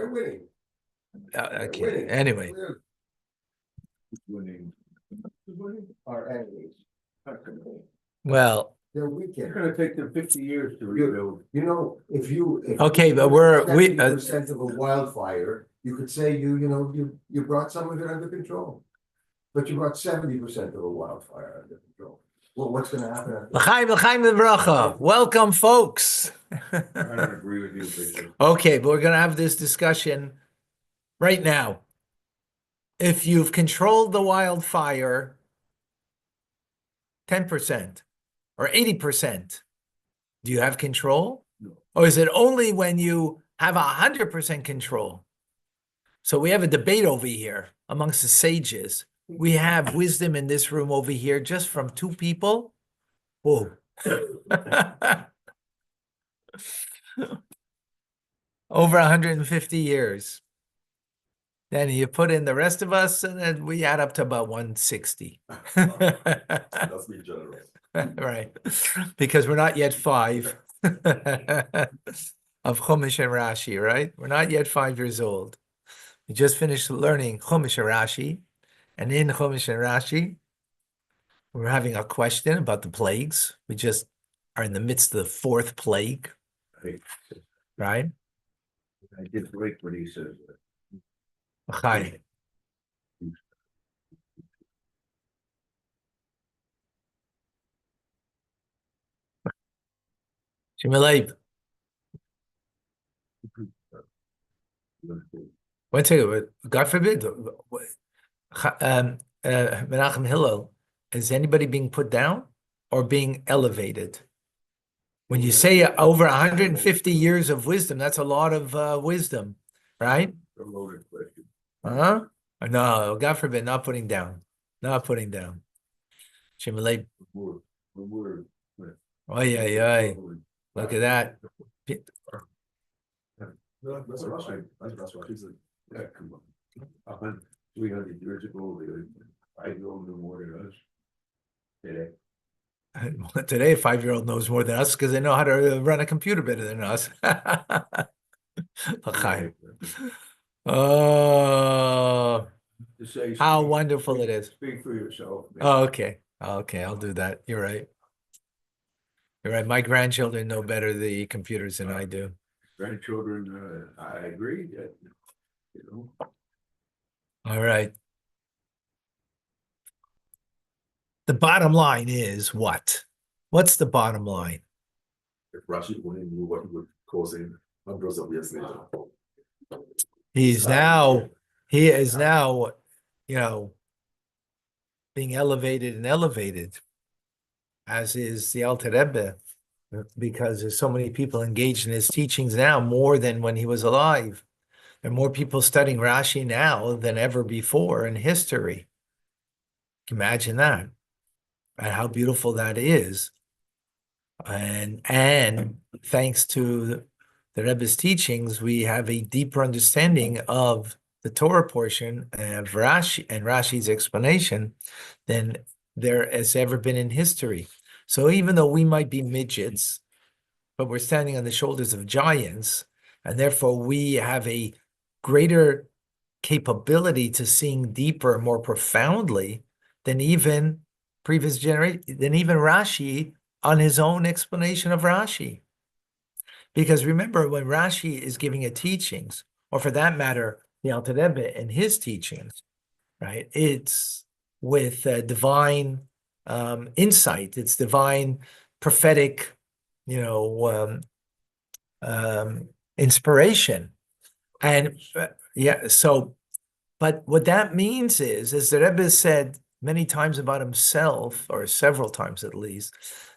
They're winning. Okay. Anyway, Winning. Our enemies. well, They're weakened. It's gonna take them 50 years to rebuild. You know, if okay, but we 70% of a wildfire, you could say you brought some of it under control. But you brought 70% of a wildfire under control. Well, what's going to happen? L'chaim v'bracha. Welcome, folks. I don't agree with you, Victor. Okay, but we're going to have this discussion right now. If you've controlled the wildfire 10% or 80%, do you have control? No. Or is it only when you have 100% control? So we have a debate over here amongst the sages. We have wisdom in this room over here just from two people. Whoa. Over 150 years. Then you put in the rest of us, and then we add up to about 160. That's me generous. Right. Because we're not yet 5 of Chumash and Rashi, right? We're not yet 5 years old. We just finished learning Chumash and Rashi. And in Chumash and Rashi, we're having a question about the plagues. We just are in the midst of the 4th plague. Right? I did break what he says. Hi. Shimeleib. One second, God forbid. Menachem Hillel, is anybody being put down or being elevated? When you say over 150 years of wisdom, that's a lot of wisdom, right? No, God forbid, not putting down. Not putting down. Shimeleib. Oh, yeah. Look at that. No, that's right. That's right. Yeah, come on. 300 years ago, I don't know more than us. Today. Today, a 5-year-old knows more than us because they know how to run a computer better than us. Oh, how wonderful it is. Speak for yourself. Oh, okay. Okay, I'll do that. You're right. You're right. My grandchildren know better the computers than I do. Grandchildren, I agree. All right. The bottom line is what? What's the bottom line? If Rashi only knew what he would cause in hundreds of years later. He is now, being elevated, as is the Alter Rebbe, because there's so many people engaged in his teachings now, more than when he was alive. There are more people studying Rashi now than ever before in history. Imagine that, and how beautiful that is. And thanks to the Rebbe's teachings, we have a deeper understanding of the Torah portion of Rashi and Rashi's explanation than there has ever been in history. So even though we might be midgets, but we're standing on the shoulders of giants, and therefore we have a greater capability to seeing deeper, more profoundly than even previous generation, than even Rashi on his own explanation of Rashi. Because remember, when Rashi is giving a teachings, or for that matter, the Alter Rebbe in his teachings, right? It's with divine insight. It's divine prophetic, inspiration. And but what that means is, as the Rebbe said many times about himself, or several times at least,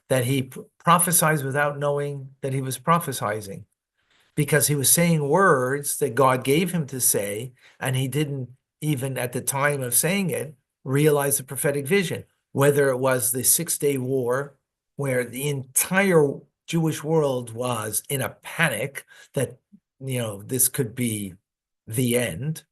that he prophesied without knowing that he was prophesying, because he was saying words that God gave him to say, and he didn't even at the time of saying it realize the prophetic vision, whether it was the 6-day war, where the entire Jewish world was in a panic that, this could be the end,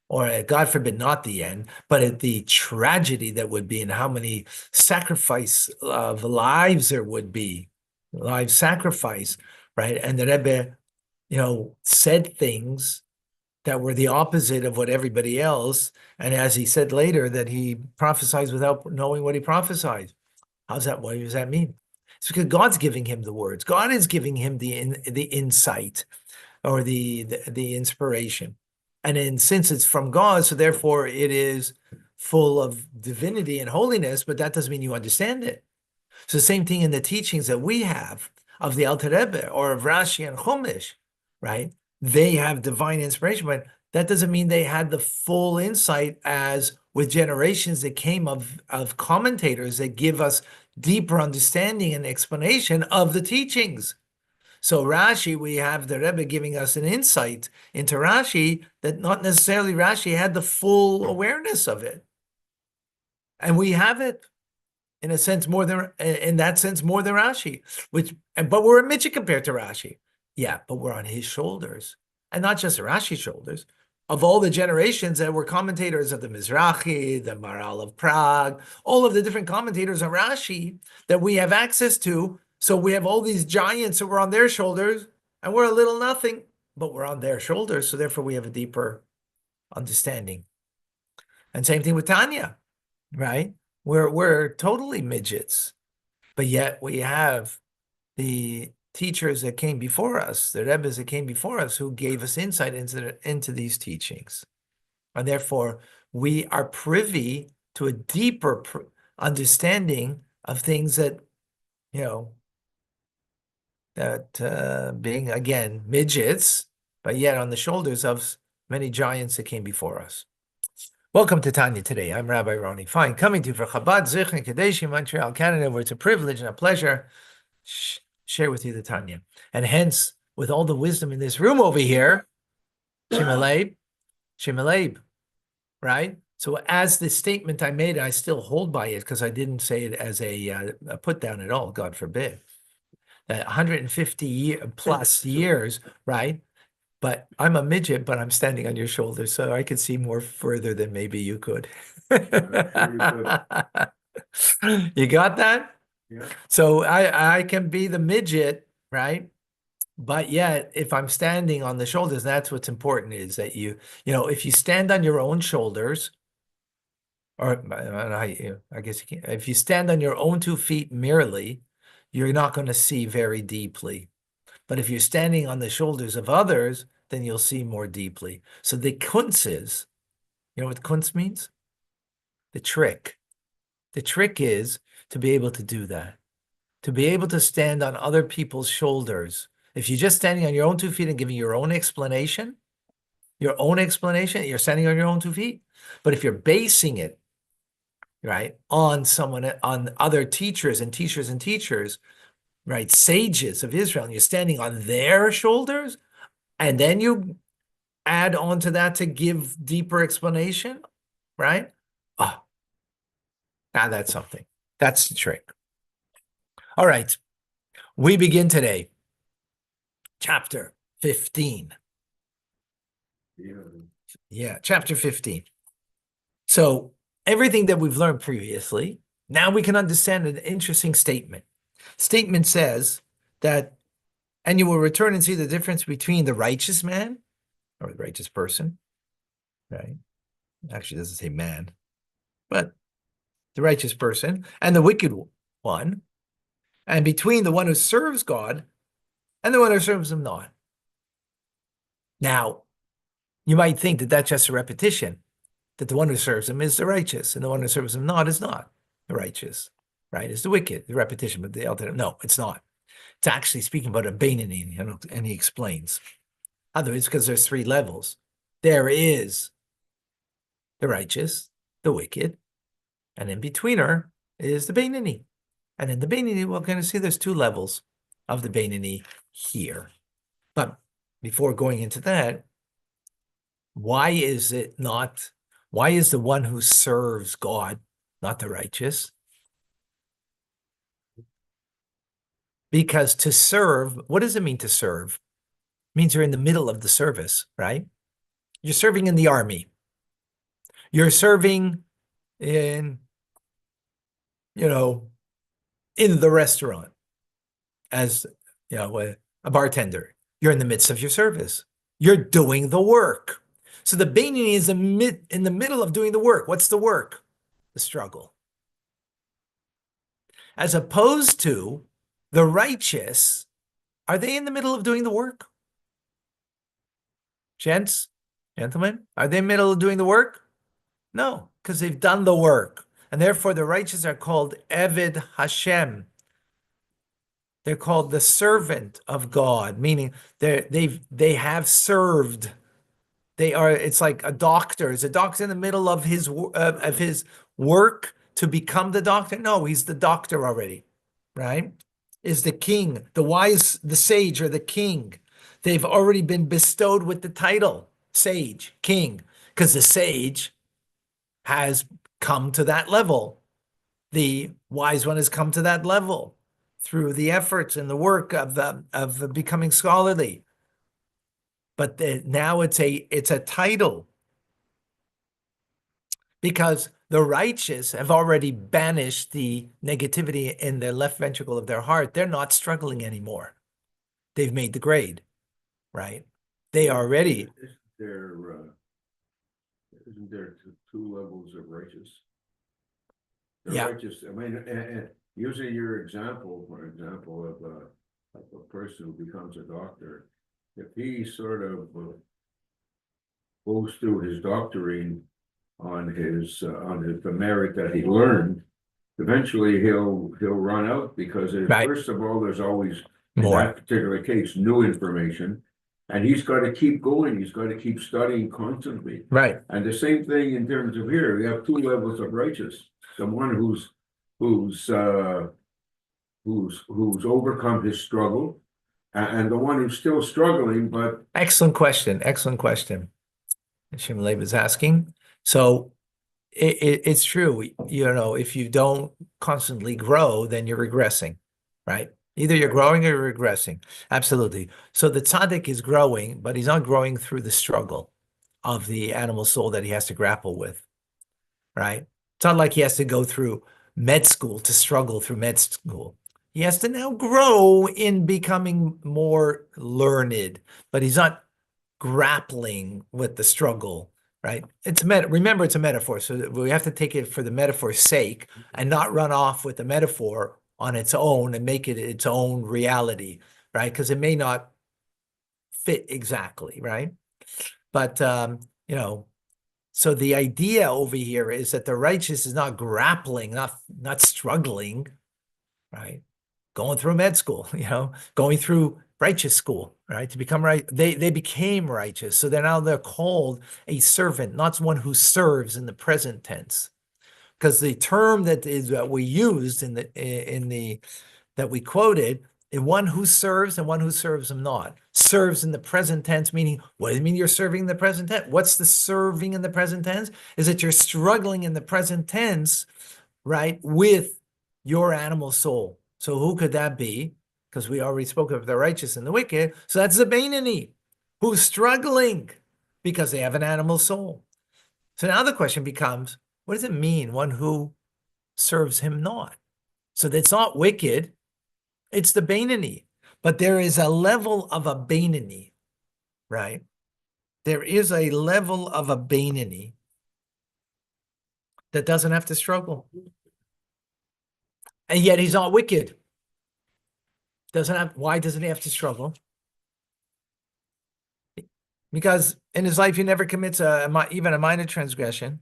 or God forbid, not the end, but at the tragedy that would be, and how many sacrifice of lives there would be, lives sacrifice, right? And the Rebbe, said things that were the opposite of what everybody else. And as he said later, that he prophesies without knowing what he prophesied. What does that mean? It's because God's giving him the words. God is giving him the insight or the inspiration. And then since it's from God, so therefore it is full of divinity and holiness, but that doesn't mean you understand it. So the same thing in the teachings that we have of the Alter Rebbe or of Rashi and Chumash, right? They have divine inspiration, but that doesn't mean they had the full insight as with generations that came of commentators that give us deeper understanding and explanation of the teachings. So Rashi, we have the Rebbe giving us an insight into Rashi that not necessarily Rashi had the full awareness of it. And we have it in a sense more than Rashi, but we're a midget compared to Rashi. Yeah, but we're on his shoulders. And not just Rashi's shoulders. Of all the generations that were commentators of the Mizrahi, the Maral of Prague, all of the different commentators of Rashi that we have access to. So we have all these giants that were on their shoulders, and we're a little nothing, but we're on their shoulders. So therefore we have a deeper understanding. And same thing with Tanya, right? We're totally midgets, but yet we have the teachers that came before us, the Rebbes that came before us, who gave us insight into these teachings. And therefore, we are privy to a deeper understanding of things that, being, again, midgets, but yet on the shoulders of many giants that came before us. Welcome to Tanya Today. I'm Rabbi Ronnie Fine, coming to you from Chabad Zichron Kadesh in Montreal, Canada, where it's a privilege and a pleasure share with you the Tanya. And hence, with all the wisdom in this room over here, Shemaleib, right? So as the statement I made, I still hold by it because I didn't say it as a put down at all, God forbid. 150 plus years, right? But I'm a midget, but I'm standing on your shoulders, so I could see more further than maybe you could. You got that? Yeah. So I can be the midget, right? But yet, if I'm standing on the shoulders, that's what's important is that if you stand on your own shoulders, or I guess you can't, if you stand on your own 2 feet merely, you're not going to see very deeply. But if you're standing on the shoulders of others, then you'll see more deeply. So the kunz is, you know what kunz means? The trick. The trick is to be able to do that, to be able to stand on other people's shoulders. If you're just standing on your own 2 feet and giving your own explanation, you're standing on your own 2 feet. But if you're basing it, right, on other teachers, right, sages of Israel, and you're standing on their shoulders, and then you add on to that to give deeper explanation, right? Oh, now that's something. That's the trick. All right. We begin today. Chapter 15. Yeah, chapter 15. So everything that we've learned previously, now we can understand an interesting statement. Statement says that, and you will return and see the difference between the righteous man or the righteous person, right? Actually, it doesn't say man, but the righteous person and the wicked one, and between the one who serves God and the one who serves him not. Now, you might think that that's just a repetition, that the one who serves him is the righteous and the one who serves him not is not the righteous, right? It's the wicked, the repetition, but the alternative. No, it's not. It's actually speaking about a Beinoni, and he explains. Otherwise, because there's 3 levels. There is the righteous, the wicked, and in between her is the Beinoni. And in the Beinoni, we're going to see there's 2 levels of the Beinoni here. But before going into that, why is the one who serves God not the righteous? Because to serve, what does it mean to serve? It means you're in the middle of the service, right? You're serving in the army. You're serving in, in the restaurant as, a bartender. You're in the midst of your service. You're doing the work. So the Beinoni is in the middle of doing the work. What's the work? The struggle. As opposed to the righteous, are they in the middle of doing the work? Gents, gentlemen, are they in the middle of doing the work? No, because they've done the work. And therefore the righteous are called Eved Hashem. They're called the servant of God, meaning they have served. They are. It's like a doctor. Is a doctor in the middle of his work to become the doctor? No, he's the doctor already, right? Is the king, the wise, the sage, or the king? They've already been bestowed with the title sage, king, because the sage has come to that level. The wise one has come to that level through the efforts and the work of becoming scholarly. But now it's a title, because the righteous have already banished the negativity in the left ventricle of their heart. They're not struggling anymore. They've made the grade, right? They are ready. Isn't there two levels of righteous? The Yeah. righteous, I mean, and using your example, for example, of a person who becomes a doctor, if he sort of goes through his doctoring on the merit that he learned, eventually he'll run out, because Right. first of all, there's always, in More. that particular case, new information. And he's got to keep going. He's got to keep studying constantly. Right. And the same thing in terms of here, we have two levels of righteous. The one who's overcome his struggle, and the one who's still struggling, but Excellent question. Excellent question. Shimlev is asking. So it's true. If you don't constantly grow, then you're regressing, right? Either you're growing or you're regressing. Absolutely. So the tzaddik is growing, but he's not growing through the struggle of the animal soul that he has to grapple with, right? It's not like he has to go through med school to struggle through med school. He has to now grow in becoming more learned, but he's not grappling with the struggle, right? Remember, it's a metaphor, so we have to take it for the metaphor's sake and not run off with the metaphor on its own and make it its own reality, right? Because it may not fit exactly, right? But so the idea over here is that the righteous is not grappling, not struggling, right? Going through med school, going through righteous school, right? To become right. They became righteous. So they're called a servant, not one who serves in the present tense. Because the term that we used in the that we quoted, one who serves and one who serves him not. Serves in the present tense, meaning, what does it mean you're serving in the present tense? What's the serving in the present tense? Is that you're struggling in the present tense, right, with your animal soul. So who could that be? Because we already spoke of the righteous and the wicked. So that's the Beinoni, who's struggling because they have an animal soul. So now the question becomes, what does it mean, one who serves him not? So that's not wicked, it's the Beinoni. But there is a level of a Beinoni, right? There is a level of a Beinoni that doesn't have to struggle. And yet he's not wicked. Why doesn't he have to struggle? Because in his life, he never commits even a minor transgression,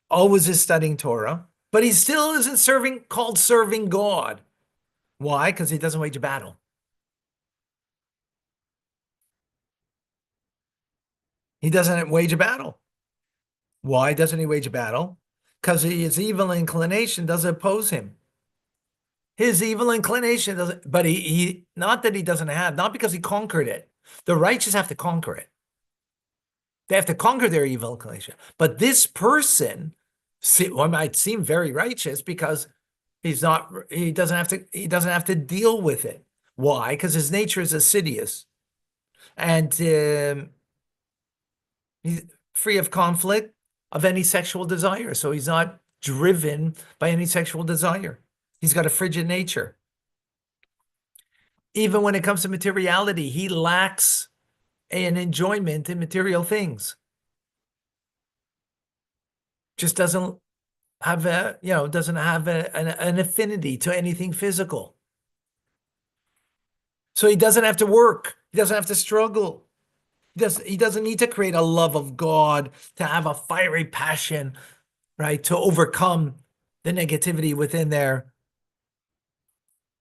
always is studying Torah, but he still isn't serving God. Why? Because he doesn't wage a battle. He doesn't wage a battle. Why doesn't he wage a battle? Because his evil inclination doesn't oppose him. His evil inclination doesn't, but not that he doesn't have, not because he conquered it. The righteous have to conquer it. They have to conquer their evil inclination. But this person might seem very righteous because he doesn't have to deal with it. Why? Because his nature is assiduous and he's free of conflict of any sexual desire. So he's not driven by any sexual desire. He's got a frigid nature. Even when it comes to materiality, he lacks an enjoyment in material things. just doesn't have doesn't have an affinity to anything physical. So he doesn't have to work. He doesn't have to struggle. He doesn't need to create a love of God, to have a fiery passion, right? To overcome the negativity within their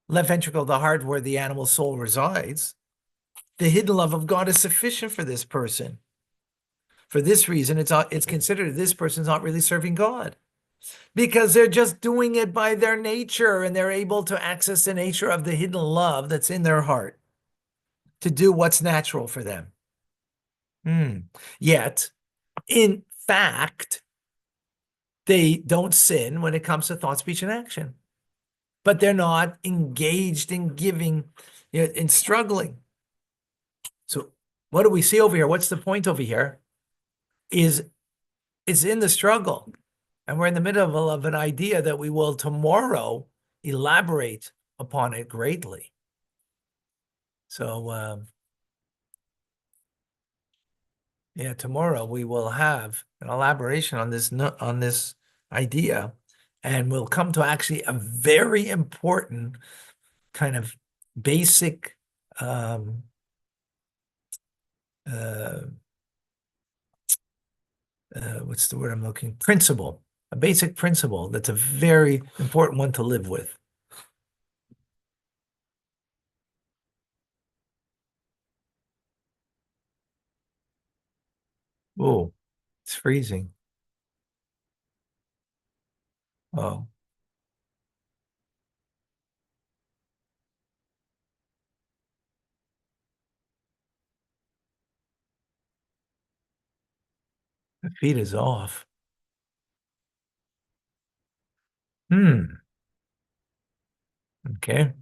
left ventricle, the heart where the animal soul resides. The hidden love of God is sufficient for this person. For this reason, it's considered this person's not really serving God, because they're just doing it by their nature, and they're able to access the nature of the hidden love that's in their heart to do what's natural for them. Yet, in fact, they don't sin when it comes to thought, speech, and action, but they're not engaged in giving, in struggling. So what do we see over here? What's the point over here? Is it's in the struggle, and we're in the middle of an idea that we will tomorrow elaborate upon it greatly. So yeah, tomorrow we will have an elaboration on this idea, and we'll come to actually a very important kind of basic what's the word I'm looking? Principle, a basic principle that's a very important one to live with. Oh, it's freezing. Oh, the feed is off. Okay.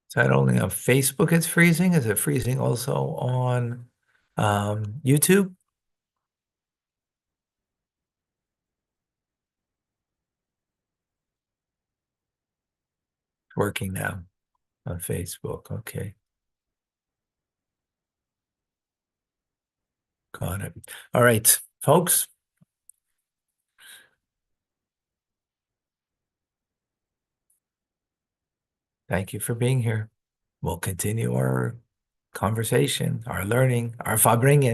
Is that only on Facebook it's freezing? Is it freezing also on YouTube? Working now on Facebook. Okay. Got it. All right, folks. Thank you for being here. We'll continue our conversation, our learning, our Fabringen.